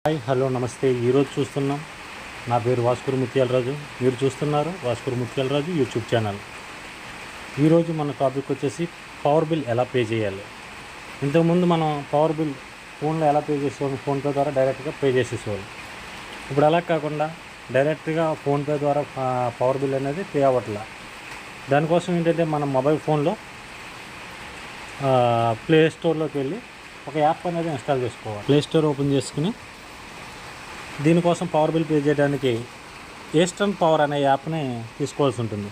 Hi hello నమస్తే. ఈరోజు చూస్తున్నాం. నా పేరు వాస్కూరు ముత్యాలరాజు. మీరు చూస్తున్నారు వాస్కూరు ముత్యాలరాజు యూట్యూబ్ ఛానల్. ఈరోజు మన టాపిక్ వచ్చేసి పవర్ బిల్ ఎలా పే చేయాలి. ఇంతకుముందు మనం పవర్ బిల్ ఫోన్లో ఎలా పే చేసేవాళ్ళం, ఫోన్పే ద్వారా డైరెక్ట్గా పే చేసేసేవాళ్ళం. ఇప్పుడు అలా కాకుండా డైరెక్ట్గా ఫోన్పే ద్వారా పవర్ బిల్ అనేది పే అవ్వట్లా. దానికోసం ఏంటంటే మన మొబైల్ ఫోన్లో ప్లే స్టోర్లోకి వెళ్ళి ఒక యాప్ అనేది ఇన్స్టాల్ చేసుకోవాలి. ప్లే స్టోర్ ఓపెన్ చేసుకుని దీనికోసం పవర్ బిల్ పే చేయడానికి ఈస్టర్న్ పవర్ అనే యాప్ని తీసుకోవాల్సి ఉంటుంది.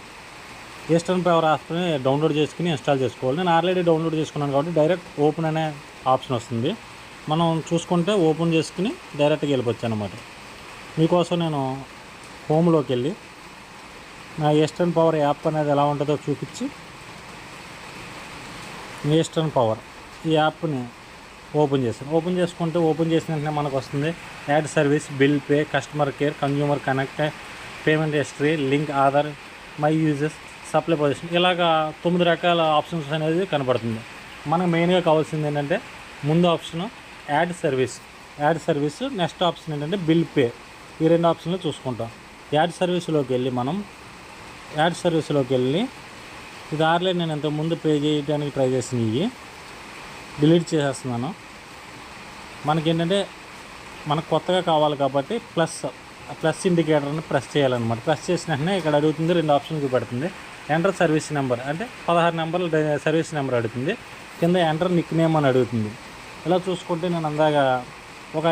ఈస్టర్న్ పవర్ యాప్ని డౌన్లోడ్ చేసుకుని ఇన్స్టాల్ చేసుకోవాలి. నేను ఆల్రెడీ డౌన్లోడ్ చేసుకున్నాను కాబట్టి డైరెక్ట్ ఓపెన్ అనే ఆప్షన్ వస్తుంది. మనం చూసుకుంటే ఓపెన్ చేసుకుని డైరెక్ట్గా వెళ్ళిపోవచ్చు అనమాట. మీకోసం నేను హోమ్లోకి వెళ్ళి నా ఈస్టర్న్ పవర్ యాప్ అనేది ఎలా ఉంటుందో చూపించి ఈస్టర్న్ పవర్ ఈ యాప్ని ఓపెన్ చేస్తాను. ఓపెన్ చేసుకుంటే ఓపెన్ చేసిన వెంటనే మనకు వస్తుంది add service, bill pay, customer care, consumer connect, payment history, link Aadhaar, my users, supply position, ఇలాగా 9 రకాల ఆప్షన్స్ అనేది కనబడుతుంది. మనకు మెయిన్గా కావాల్సింది ఏంటంటే ముందు option add service, next option ఏంటంటే బిల్ పే. ఈ 2 ఆప్షన్లు చూసుకుంటాం. యాడ్ సర్వీస్లోకి వెళ్ళి ఇది ఆర్లైన్ నేను ఇంతకుముందు పే చేయడానికి ట్రై చేసినవి డిలీట్ చేసేస్తున్నాను. మనకేంటంటే మనకు కొత్తగా కావాలి కాబట్టి ప్లస్ ఇండికేటర్ని ప్రెస్ చేయాలన్నమాట. ప్రెస్ చేసిన వెంటనే ఇక్కడ అడుగుతుంది 2 ఆప్షన్లు చూపెడుతుంది. ఎంటర్ సర్వీస్ నెంబర్ అంటే 16 నెంబర్లు సర్వీస్ నెంబర్ అడుగుతుంది. కింద ఎంటర్ నిక్ నేమ్ అని అడుగుతుంది. ఇలా చూసుకుంటే నేను అందాక ఒక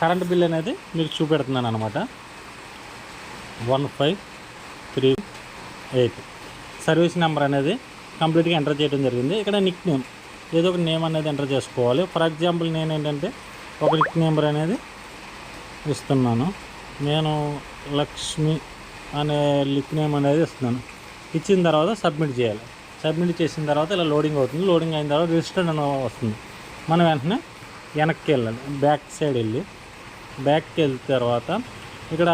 కరెంట్ బిల్ అనేది మీకు చూపెడుతున్నాను అనమాట. 1538 సర్వీస్ నెంబర్ అనేది కంప్లీట్గా ఎంటర్ చేయడం జరిగింది. ఇక్కడ నిక్ నేమ్ ఏదో ఒక నేమ్ అనేది ఎంటర్ చేసుకోవాలి. ఫర్ ఎగ్జాంపుల్ నేను ఏంటంటే ఒక నిక్ నెంబర్ అనేది ఇస్తున్నాను. నేను లక్ష్మి అనే నిక్ నేమ్ అనేది ఇస్తున్నాను. ఇచ్చిన తర్వాత సబ్మిట్ చేయాలి. సబ్మిట్ చేసిన తర్వాత ఇలా లోడింగ్ అవుతుంది. లోడింగ్ అయిన తర్వాత రిజిస్టర్డ్ అని వస్తుంది. మనం వెంటనే వెనక్కి వెళ్ళాలి. బ్యాక్కి వెళ్ళిన తర్వాత ఇక్కడ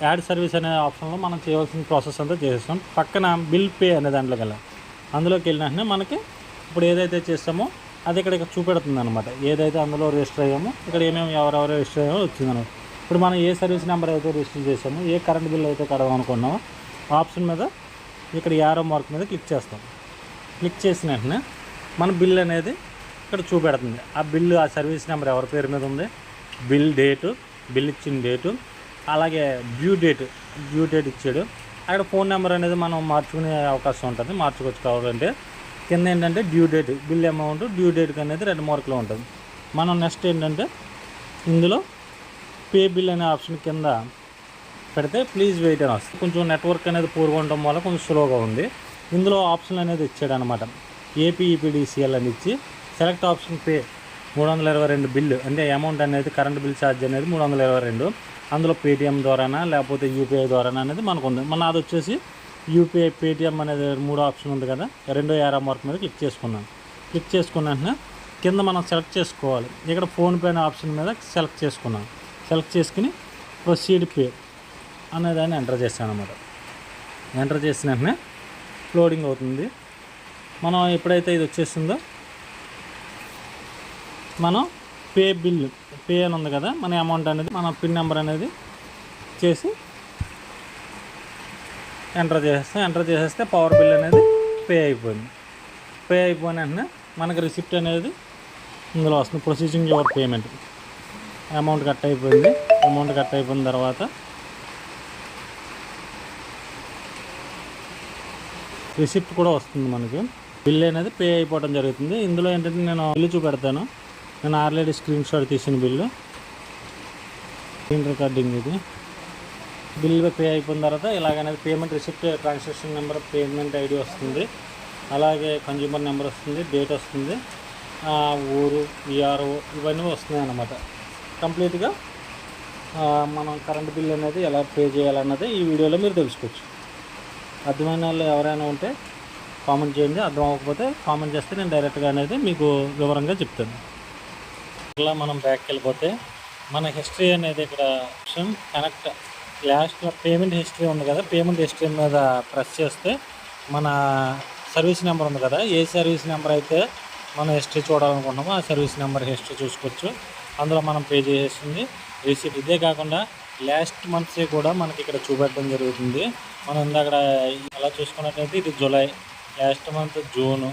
యాడ్ సర్వీస్ అనే ఆప్షన్లో మనం చేయవలసిన ప్రాసెస్ అంతా చేసేస్తాం. పక్కన బిల్ పే అనే దాంట్లోకి వెళ్ళాలి. అందులోకి వెళ్ళిన వెంటనే మనకి ఇప్పుడు ఏదైతే చేస్తామో అది ఇక్కడ చూపెడుతుంది అనమాట. ఏదైతే అందులో రిజిస్టర్ అయ్యామో ఇక్కడ ఏమేమి ఎవరెవరు రిజిస్టర్ అయ్యామో వచ్చిందనమాట. ఇప్పుడు మనం ఏ సర్వీస్ నెంబర్ అయితే రిజిస్టర్ చేసామో, ఏ కరెంట్ బిల్ అయితే కడదామనుకున్నామో ఆప్షన్ మీద ఇక్కడ యారో మార్క్ మీద క్లిక్ చేస్తాం. క్లిక్ చేసిన వెంటనే మన బిల్ అనేది ఇక్కడ చూపెడుతుంది. ఆ బిల్లు, ఆ సర్వీస్ నెంబర్ ఎవరి పేరు మీద ఉంది, బిల్ డేటు, బిల్ ఇచ్చిన డేటు, అలాగే డ్యూ డేట్ ఇచ్చాడు. అక్కడ ఫోన్ నెంబర్ అనేది మనం మార్చుకునే అవకాశం ఉంటుంది. మార్చుకోవచ్చు కావాలంటే. కింద ఏంటంటే due date, bill amount, due డేట్కి అనేది 2 మార్కులు ఉంటుంది. మనం నెక్స్ట్ ఏంటంటే ఇందులో పే బిల్ అనే ఆప్షన్ కింద పెడితే ప్లీజ్ వెయిట్ అని వస్తుంది. కొంచెం నెట్వర్క్ అనేది పూర్గా ఉండడం వల్ల కొంచెం స్లోగా ఉంది. ఇందులో ఆప్షన్ అనేది ఇచ్చాడు అనమాట. ఏపీఈపీడీసీఎల్ అని ఇచ్చి సెలెక్ట్ ఆప్షన్ పే 322 బిల్లు అంటే అమౌంట్ అనేది కరెంట్ బిల్ ఛార్జ్ అనేది 322. అందులో పేటిఎం ద్వారానా లేకపోతే యూపీఐ ద్వారానా అనేది మనకు ఉంది. అది వచ్చేసి యూపీఐ, పేటిఎం అనేది 3 ఆప్షన్ ఉంది కదా. 2 యారో మార్క్ మీద క్లిక్ చేసుకున్నాను. క్లిక్ చేసుకున్న వెంటనే కింద మనం సెలెక్ట్ చేసుకోవాలి. ఇక్కడ ఫోన్పే అనే ఆప్షన్ మీద సెలెక్ట్ చేసుకున్నాను. సెలెక్ట్ చేసుకుని ప్రొసీడ్ పే అనేదాన్ని ఎంటర్ చేశాను అనమాట. ఎంటర్ చేసిన వెంటనే లోడింగ్ అవుతుంది. మనం ఎప్పుడైతే ఇది వచ్చేసిందో మనం పే అని ఉంది కదా, మన అమౌంట్ అనేది మన పిన్ నెంబర్ అనేది చేసి ఎంటర్ చేసేస్తే పవర్ బిల్ అనేది పే అయిపోయింది. పే అయిపోయిన వెంటనే మనకు రిసిప్ట్ అనేది ఇందులో వస్తుంది. ప్రొసీజింగ్ యువర్ పేమెంట్, అమౌంట్ కట్ అయిపోయింది. అమౌంట్ కట్ అయిపోయిన తర్వాత రిసిప్ట్ కూడా వస్తుంది. మనకి బిల్ అనేది పే అయిపోవడం జరుగుతుంది. ఇందులో ఏంటంటే నేను బిల్లు చూపెడతాను. నేను ఆల్రెడీ స్క్రీన్ షాట్ తీసిన బిల్లు, స్క్రీన్ రికార్డింగ్ ఇది. బిల్ పే అయిపోయిన తర్వాత ఇలాగనేది payment receipt, transaction number, payment ID వస్తుంది. అలాగే కన్జ్యూమర్ నెంబర్ వస్తుంది, డేట్ వస్తుంది, ఊరు, ఈఆర్ఓ ఇవన్నీ వస్తున్నాయి అన్నమాట. కంప్లీట్గా మనం కరెంట్ బిల్ అనేది ఎలా పే చేయాలన్నది ఈ వీడియోలో మీరు తెలుసుకోవచ్చు. అర్థమైన వాళ్ళు ఎవరైనా ఉంటే కామెంట్ చేయండి. అర్థం అవ్వకపోతే కామెంట్ చేస్తే నేను డైరెక్ట్గా అనేది మీకు వివరంగా చెప్తాను. ఇలా మనం బ్యాక్కి వెళ్ళిపోతే మన హిస్టరీ అనేది ఇక్కడ ఆప్షన్ కనెక్ట్ లాస్ట్లో పేమెంట్ హిస్టరీ ఉంది కదా. పేమెంట్ హిస్టరీ మీద ప్రెస్ చేస్తే మన సర్వీస్ నెంబర్ ఉంది కదా, ఏ సర్వీస్ నెంబర్ అయితే మనం హిస్టరీ చూడాలనుకుంటున్నామో ఆ సర్వీస్ నెంబర్ హిస్టరీ చూసుకోవచ్చు. అందులో మనం పే చేసేసింది రిసీట్. ఇదే కాకుండా లాస్ట్ మంత్స్ కూడా మనకి ఇక్కడ చూపెట్టడం జరుగుతుంది. మనం ఇందాక అలా చూసుకున్నట్లయితే ఇది జూలై, లాస్ట్ మంత్ జూను,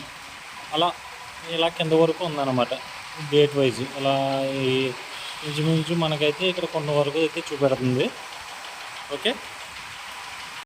అలా ఇలా కింద వరకు ఉందన్నమాట డేట్ వైజ్. అలా ఇంచుమించు మనకైతే ఇక్కడ కొంత వరకు అయితే చూపెడుతుంది. ఓకే.